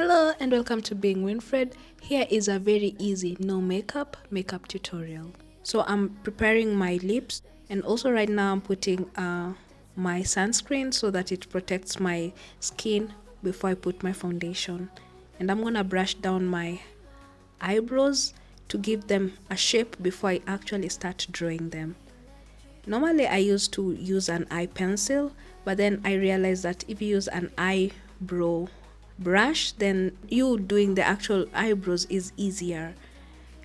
Hello and welcome to Being Winfred. Here is a very easy no makeup tutorial. So I'm preparing my lips, and also right now I'm putting my sunscreen so that it protects my skin before I put my foundation. And I'm gonna brush down my eyebrows to give them a shape before I actually start drawing them. Normally I used to use an eye pencil, but then I realized that if you use an eyebrow brush, then you doing the actual eyebrows is easier.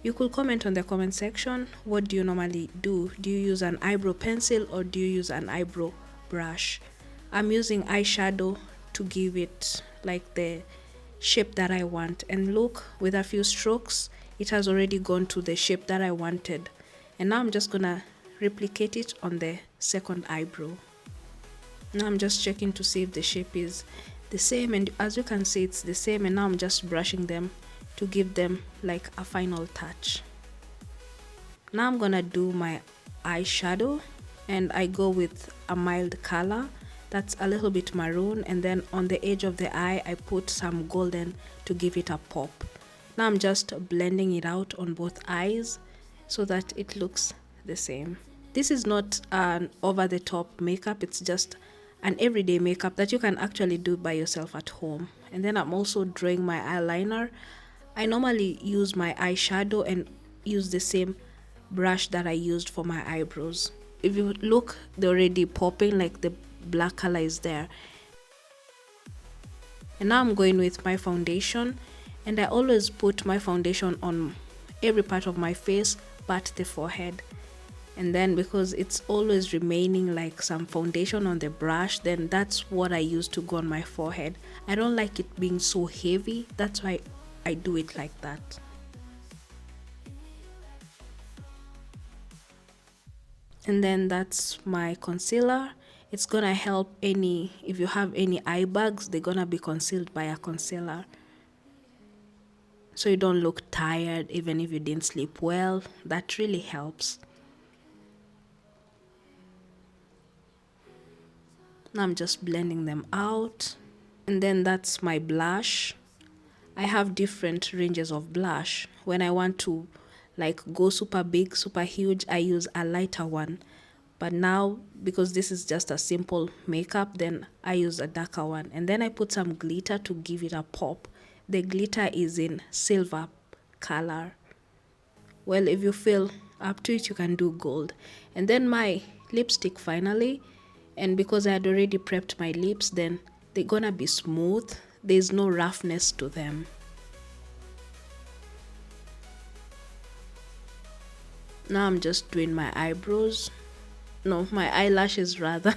You could comment on the comment section, what do you normally do? Do you use an eyebrow pencil or do you use an eyebrow brush? I'm using eyeshadow to give it like the shape that I want, and look, with a few strokes it has already gone to the shape that I wanted. And now I'm just gonna replicate it on the second eyebrow. Now I'm just checking to see if the shape is the same, and as you can see it's the same, and now I'm just brushing them to give them like a final touch. Now I'm gonna do my eyeshadow, and I go with a mild color that's a little bit maroon, and then on the edge of the eye I put some golden to give it a pop. Now I'm just blending it out on both eyes so that it looks the same. This is not an over-the-top makeup, it's just an everyday makeup that you can actually do by yourself at home. And then I'm also drawing my eyeliner. I normally use my eyeshadow and use the same brush that I used for my eyebrows. If you look, they're already popping, like the black color is there. And now I'm going with my foundation, and I always put my foundation on every part of my face but the forehead. And then because it's always remaining like some foundation on the brush, then that's what I use to go on my forehead. I don't like it being so heavy, that's why I do it like that. And then that's my concealer. It's gonna help if you have any eye bags, they're gonna be concealed by a concealer, so you don't look tired even if you didn't sleep well. That really helps. Now I'm just blending them out. And then that's my blush. I have different ranges of blush. When I want to like go super big, super huge, I use a lighter one. But now, because this is just a simple makeup, then I use a darker one. And then I put some glitter to give it a pop. The glitter is in silver color. Well, if you feel up to it, you can do gold. And then my lipstick finally. And because I had already prepped my lips, then they're gonna be smooth. There's no roughness to them. Now I'm just doing my eyebrows. No, my eyelashes rather.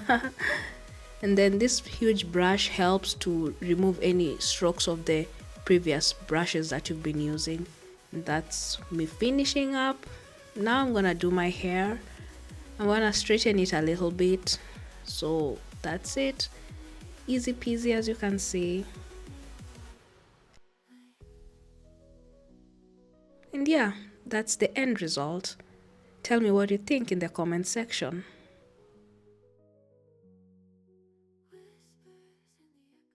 And then this huge brush helps to remove any strokes of the previous brushes that you've been using. And that's me finishing up. Now I'm gonna do my hair. I'm gonna straighten it a little bit. So that's it, easy peasy, as you can see. And yeah, that's the end result. Tell me what you think in the comment section.